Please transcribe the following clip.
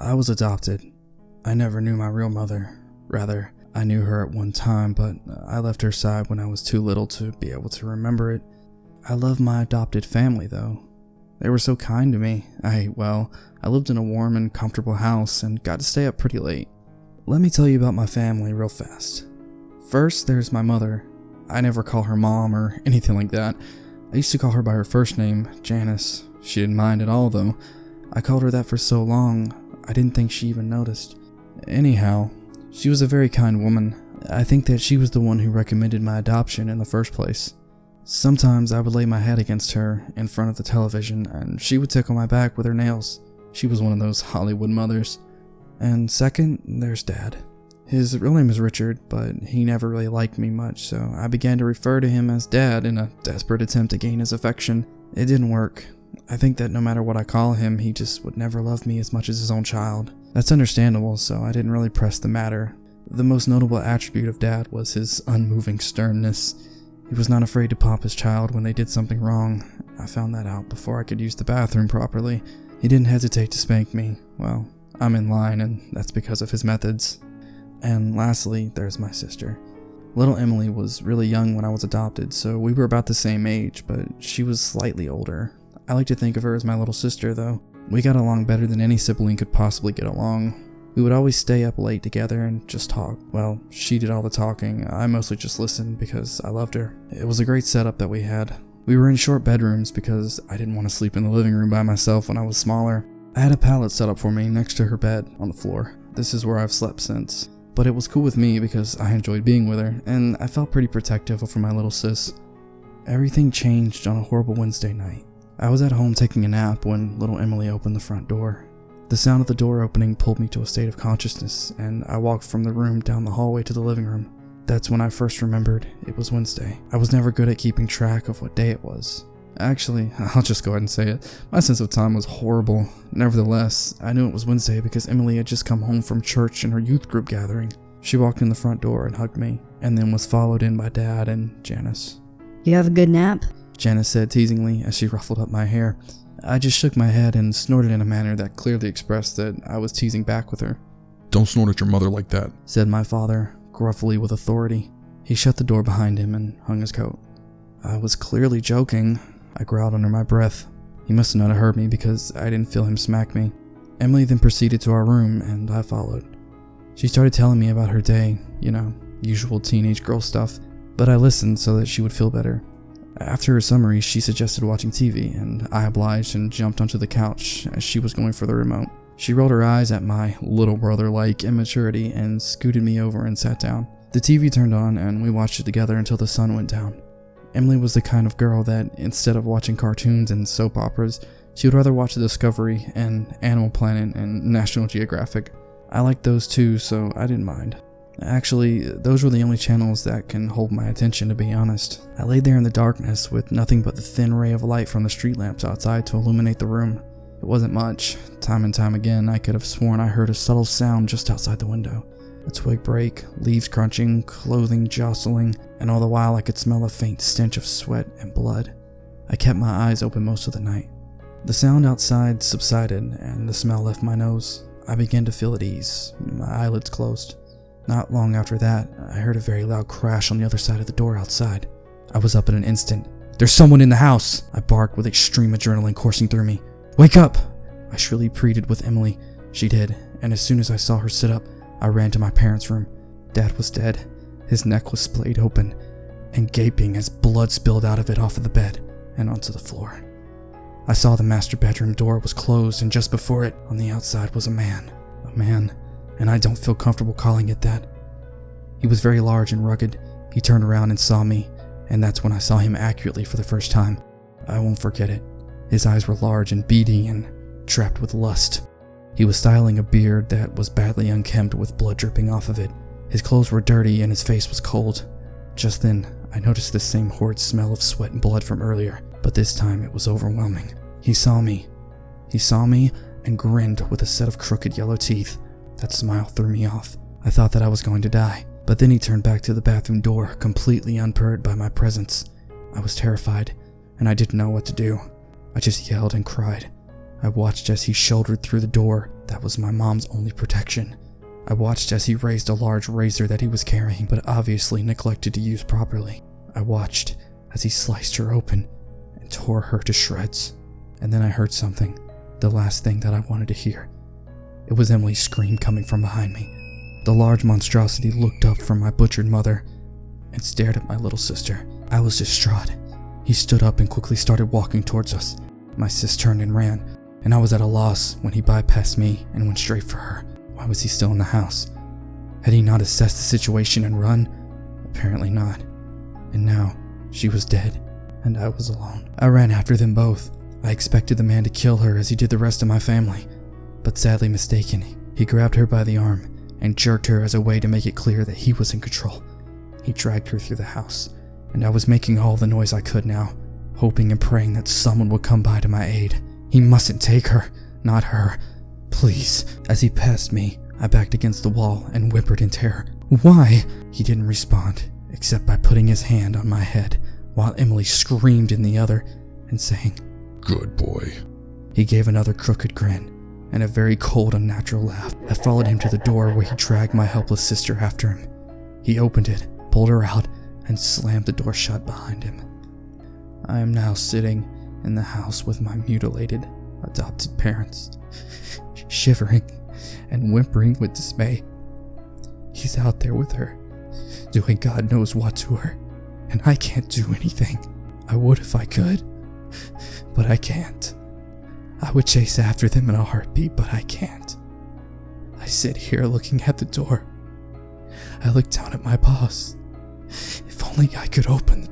I was adopted. I never knew my real mother. Rather, I knew her at one time, but I left her side when I was too little to be able to remember it. I love my adopted family, though. They were so kind to me. I lived in a warm and comfortable house and got to stay up pretty late. Let me tell you about my family real fast. First, there's my mother. I never call her mom or anything like that. I used to call her by her first name, Janice. She didn't mind at all, though. I called her that for so long, I didn't think she even noticed. Anyhow, she was a very kind woman. I think that she was the one who recommended my adoption in the first place. Sometimes I would lay my head against her in front of the television and she would tickle my back with her nails. She was one of those Hollywood mothers. And second, there's Dad. His real name is Richard, but he never really liked me much, so I began to refer to him as Dad in a desperate attempt to gain his affection. It didn't work. I think that no matter what I call him, he just would never love me as much as his own child. That's understandable, so I didn't really press the matter. The most notable attribute of Dad was his unmoving sternness. He was not afraid to pop his child when they did something wrong. I found that out before I could use the bathroom properly. He didn't hesitate to spank me. Well, I'm in line, and that's because of his methods. And lastly, there's my sister. Little Emily was really young when I was adopted, so we were about the same age, but she was slightly older. I like to think of her as my little sister, though. We got along better than any sibling could possibly get along. We would always stay up late together and just talk. Well, she did all the talking. I mostly just listened because I loved her. It was a great setup that we had. We were in short bedrooms because I didn't want to sleep in the living room by myself when I was smaller. I had a pallet set up for me next to her bed on the floor. This is where I've slept since. But it was cool with me because I enjoyed being with her, and I felt pretty protective over my little sis. Everything changed on a horrible Wednesday night. I was at home taking a nap when little Emily opened the front door. The sound of the door opening pulled me to a state of consciousness, and I walked from the room down the hallway to the living room. That's when I first remembered it was Wednesday. I was never good at keeping track of what day it was. Actually, I'll just go ahead and say it. My sense of time was horrible. Nevertheless, I knew it was Wednesday because Emily had just come home from church and her youth group gathering. She walked in the front door and hugged me, and then was followed in by Dad and Janice. You have a good nap? Janice said teasingly as she ruffled up my hair. I just shook my head and snorted in a manner that clearly expressed that I was teasing back with her. "Don't snort at your mother like that," said my father, gruffly with authority. He shut the door behind him and hung his coat. I was clearly joking. I growled under my breath. He must not have heard me because I didn't feel him smack me. Emily then proceeded to our room and I followed. She started telling me about her day, usual teenage girl stuff, but I listened so that she would feel better. After her summary, she suggested watching TV, and I obliged and jumped onto the couch as she was going for the remote. She rolled her eyes at my little brother-like immaturity and scooted me over and sat down. The TV turned on and we watched it together until the sun went down. Emily was the kind of girl that, instead of watching cartoons and soap operas, she would rather watch Discovery and Animal Planet and National Geographic. I liked those too, so I didn't mind. Actually, those were the only channels that can hold my attention, to be honest. I laid there in the darkness with nothing but the thin ray of light from the street lamps outside to illuminate the room. It wasn't much. Time and time again, I could have sworn I heard a subtle sound just outside the window. A twig break, leaves crunching, clothing jostling, and all the while I could smell a faint stench of sweat and blood. I kept my eyes open most of the night. The sound outside subsided and the smell left my nose. I began to feel at ease. My eyelids closed. Not long after that, I heard a very loud crash on the other side of the door outside. I was up in an instant. "There's someone in the house!" I barked with extreme adrenaline coursing through me. "Wake up!" I shrilly pleaded with Emily. She did, and as soon as I saw her sit up, I ran to my parents' room. Dad was dead. His neck was splayed open and gaping as blood spilled out of it off of the bed and onto the floor. I saw the master bedroom door was closed, and just before it, on the outside, was a man. A man. And I don't feel comfortable calling it that. He was very large and rugged. He turned around and saw me, and that's when I saw him accurately for the first time. I won't forget it. His eyes were large and beady and trapped with lust. He was styling a beard that was badly unkempt with blood dripping off of it. His clothes were dirty and his face was cold. Just then, I noticed the same horrid smell of sweat and blood from earlier, but this time it was overwhelming. He saw me. He saw me and grinned with a set of crooked yellow teeth. That smile threw me off. I thought that I was going to die, but then he turned back to the bathroom door, completely unperturbed by my presence. I was terrified, and I didn't know what to do. I just yelled and cried. I watched as he shouldered through the door that was my mom's only protection. I watched as he raised a large razor that he was carrying, but obviously neglected to use properly. I watched as he sliced her open and tore her to shreds. And then I heard something, the last thing that I wanted to hear. It was Emily's scream coming from behind me. The large monstrosity looked up from my butchered mother and stared at my little sister. I was distraught. He stood up and quickly started walking towards us. My sis turned and ran, and I was at a loss when he bypassed me and went straight for her. Why was he still in the house? Had he not assessed the situation and run? Apparently not. And now, she was dead, and I was alone. I ran after them both. I expected the man to kill her as he did the rest of my family, but sadly mistaken. He grabbed her by the arm and jerked her as a way to make it clear that he was in control. He dragged her through the house, and I was making all the noise I could now, hoping and praying that someone would come by to my aid. He mustn't take her, not her. Please. As he passed me, I backed against the wall and whimpered in terror. Why? He didn't respond, except by putting his hand on my head, while Emily screamed in the other and saying, Good boy. He gave another crooked grin and a very cold, unnatural laugh. I followed him to the door where he dragged my helpless sister after him. He opened it, pulled her out, and slammed the door shut behind him. I am now sitting in the house with my mutilated, adopted parents, shivering and whimpering with dismay. He's out there with her, doing God knows what to her, and I can't do anything. I would if I could, but I can't. I would chase after them in a heartbeat, but I can't. I sit here looking at the door. I look down at my boss. If only I could open the